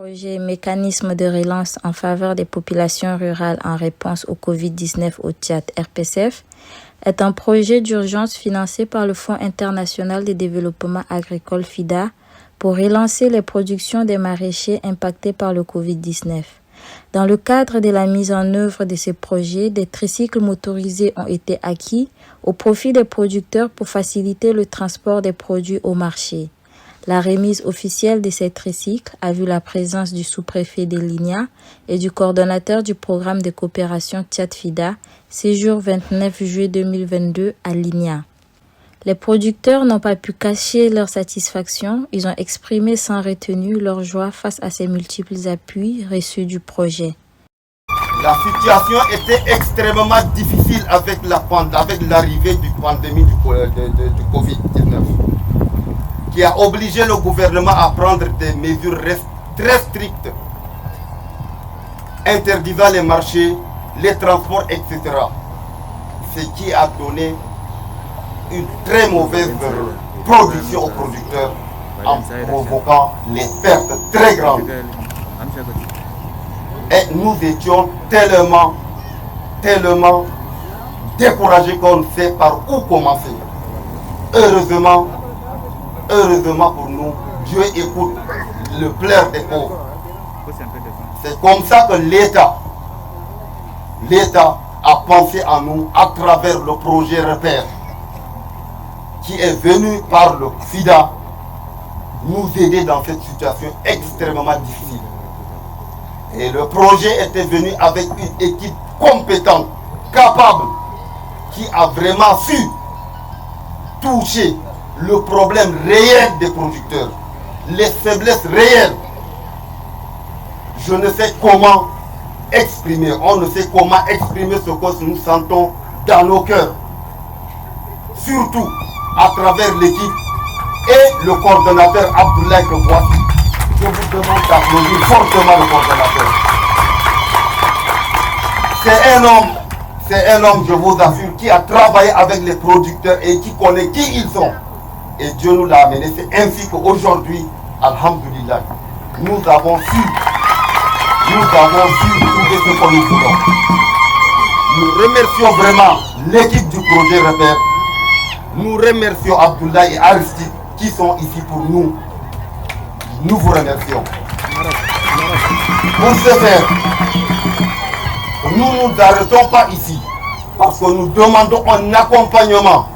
projet Mécanisme de relance en faveur des populations rurales en réponse au Covid-19 au Tchad, RPCF, est un projet d'urgence financé par le Fonds international de développement agricole FIDA pour relancer les productions des maraîchers impactés par le Covid-19. Dans le cadre de la mise en œuvre de ces projets, des tricycles motorisés ont été acquis au profit des producteurs pour faciliter le transport des produits au marché. La remise officielle de ces tricycles a vu la présence du sous-préfet de l'INIA et du coordonnateur du programme de coopération Tchad-FIDA, séjour 29 juillet 2022 à l'INIA. Les producteurs n'ont pas pu cacher leur satisfaction, ils ont exprimé sans retenue leur joie face à ces multiples appuis reçus du projet. La situation était extrêmement difficile avec l'arrivée du pandémie du Covid-19, qui a obligé le gouvernement à prendre des mesures très strictes, interdisant les marchés, les transports, etc. Ce qui a donné une très mauvaise production aux producteurs en provoquant les pertes très grandes. Et nous étions tellement découragés qu'on ne sait par où commencer. Heureusement pour nous, Dieu écoute le pleur des pauvres. C'est comme ça que l'État a pensé à nous à travers le projet Repère, qui est venu par le FIDA nous aider dans cette situation extrêmement difficile. Et le projet était venu avec une équipe compétente, capable, qui a vraiment su toucher le problème réel des producteurs, les faiblesses réelles. Je ne sais comment exprimer, on ne sait comment exprimer ce que nous sentons dans nos cœurs. Surtout à travers l'équipe et le coordonnateur Abdoulaye que voici. Je vous demande d'applaudir fortement le coordonnateur. C'est un homme, je vous assure, qui a travaillé avec les producteurs et qui connaît qui ils sont. Et Dieu nous l'a amené. C'est ainsi qu'aujourd'hui, alhamdoulilah, nous avons su trouver ce que nous voulons. Nous remercions vraiment l'équipe du projet Repère. Nous remercions Abdoulaye et Aristide qui sont ici pour nous. Nous vous remercions. Pour ce faire, nous ne nous arrêtons pas ici parce que nous demandons un accompagnement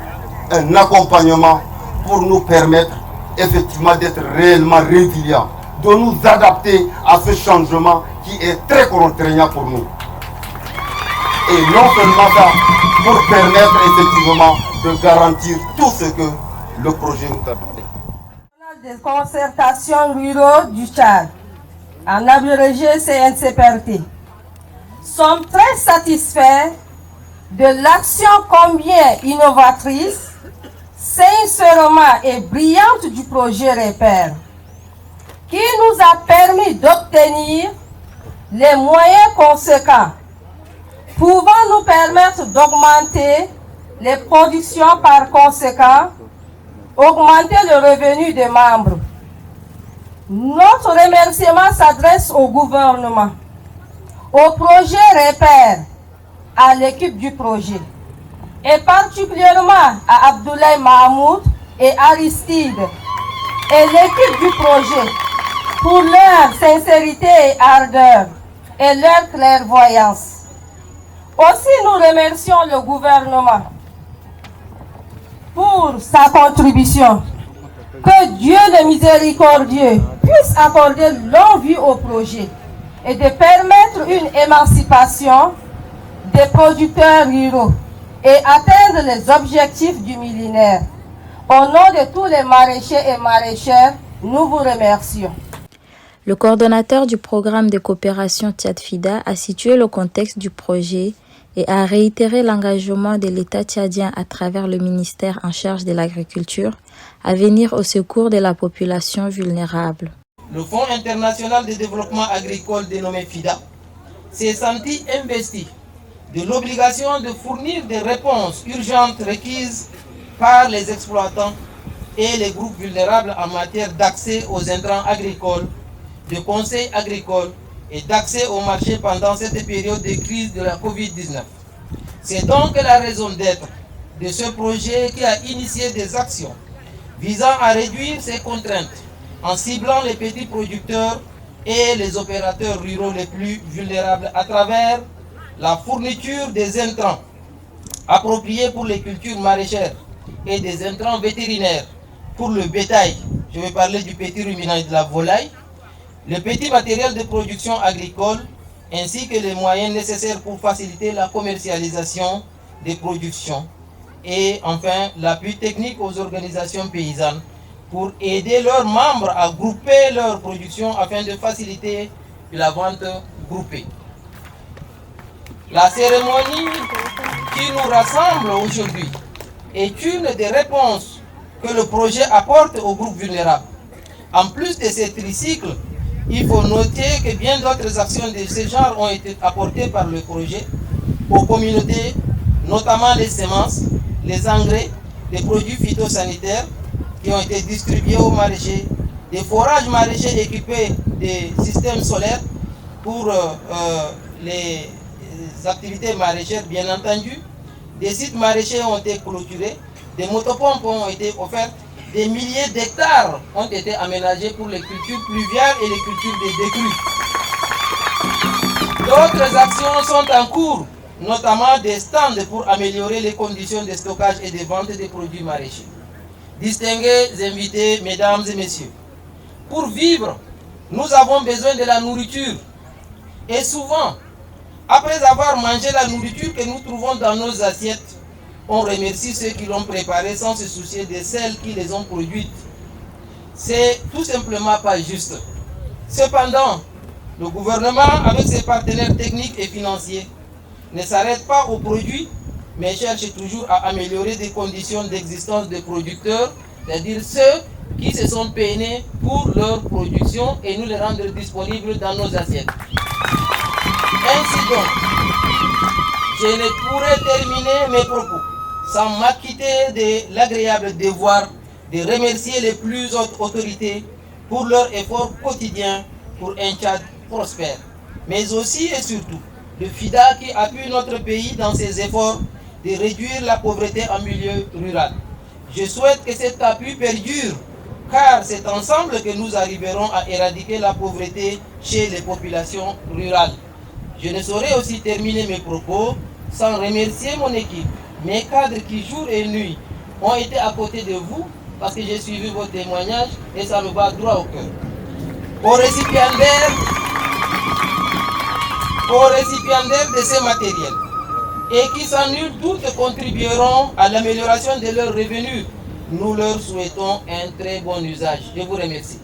pour nous permettre effectivement d'être réellement résilients, de nous adapter à ce changement qui est très contraignant pour nous. Et non seulement ça, pour permettre effectivement de garantir tout ce que le projet nous a donné. Des concertations ruraux du Tchad, en abrégé CNCPRT, sommes très satisfaits de l'action combien innovatrice, sincèrement et brillante du projet Repère, qui nous a permis d'obtenir les moyens conséquents pouvant nous permettre d'augmenter les productions, par conséquent, augmenter le revenu des membres. Notre remerciement s'adresse au gouvernement, au projet Repère, à l'équipe du projet, et particulièrement à Abdoulaye Mahmoud et Aristide et l'équipe du projet pour leur sincérité et ardeur et leur clairvoyance. Aussi, nous remercions le gouvernement pour sa contribution. Que Dieu le miséricordieux puisse accorder longue vie au projet et de permettre une émancipation des producteurs ruraux et atteindre les objectifs du millénaire. Au nom de tous les maraîchers et maraîchères, nous vous remercions. Le coordonnateur du programme de coopération Tchad-FIDA a situé le contexte du projet et a réitéré l'engagement de l'État tchadien à travers le ministère en charge de l'agriculture à venir au secours de la population vulnérable. Le Fonds international de développement agricole dénommé FIDA s'est senti investi de l'obligation de fournir des réponses urgentes requises par les exploitants et les groupes vulnérables en matière d'accès aux intrants agricoles de conseil agricole et d'accès au marché pendant cette période de crise de la Covid-19. C'est donc la raison d'être de ce projet qui a initié des actions visant à réduire ces contraintes en ciblant les petits producteurs et les opérateurs ruraux les plus vulnérables à travers la fourniture des intrants appropriés pour les cultures maraîchères et des intrants vétérinaires pour le bétail. Je vais parler du petit ruminant et de la volaille, le petit matériel de production agricole, ainsi que les moyens nécessaires pour faciliter la commercialisation des productions. Et enfin, l'appui technique aux organisations paysannes pour aider leurs membres à grouper leur production afin de faciliter la vente groupée. La cérémonie qui nous rassemble aujourd'hui est une des réponses que le projet apporte aux groupes vulnérables. En plus de ces tricycles, il faut noter que bien d'autres actions de ce genre ont été apportées par le projet aux communautés, notamment les semences, les engrais, les produits phytosanitaires qui ont été distribués aux maraîchers, des forages maraîchers équipés des systèmes solaires pour les activités maraîchères bien entendu, des sites maraîchers ont été clôturés, des motopompes ont été offertes, des milliers d'hectares ont été aménagés pour les cultures pluviales et les cultures des décrues. D'autres actions sont en cours, notamment des stands pour améliorer les conditions de stockage et de vente des produits maraîchers. Distingués invités, mesdames et messieurs, pour vivre, nous avons besoin de la nourriture. Et souvent, après avoir mangé la nourriture que nous trouvons dans nos assiettes, on remercie ceux qui l'ont préparée sans se soucier de celles qui les ont produites. C'est tout simplement pas juste. Cependant, le gouvernement, avec ses partenaires techniques et financiers, ne s'arrête pas aux produits, mais cherche toujours à améliorer des conditions d'existence des producteurs, c'est-à-dire ceux qui se sont peinés pour leur production et nous les rendre disponibles dans nos assiettes. Ainsi donc, je ne pourrais terminer mes propos sans m'acquitter de l'agréable devoir de remercier les plus hautes autorités pour leur effort quotidien pour un Tchad prospère, mais aussi et surtout le FIDA qui appuie notre pays dans ses efforts de réduire la pauvreté en milieu rural. Je souhaite que cet appui perdure, car c'est ensemble que nous arriverons à éradiquer la pauvreté chez les populations rurales. Je ne saurais aussi terminer mes propos sans remercier mon équipe, mes cadres qui jour et nuit ont été à côté de vous parce que j'ai suivi vos témoignages et ça me va droit au cœur. Aux récipiendaires de ces matériels et qui sans nul doute contribueront à l'amélioration de leurs revenus, nous leur souhaitons un très bon usage. Je vous remercie.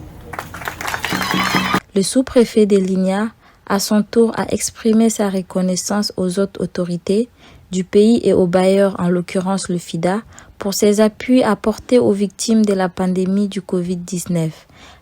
Le sous-préfet de Ligna, à son tour, a exprimé sa reconnaissance aux autres autorités du pays et aux bailleurs, en l'occurrence le FIDA, pour ses appuis apportés aux victimes de la pandémie du Covid-19.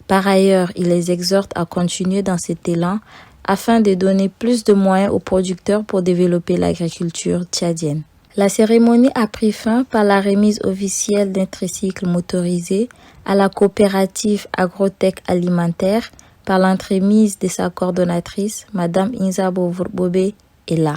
Par ailleurs, il les exhorte à continuer dans cet élan afin de donner plus de moyens aux producteurs pour développer l'agriculture tchadienne. La cérémonie a pris fin par la remise officielle d'un tricycle motorisé à la coopérative Agrotech Alimentaire par l'entremise de sa coordonnatrice, Madame Inza Bobé Ella.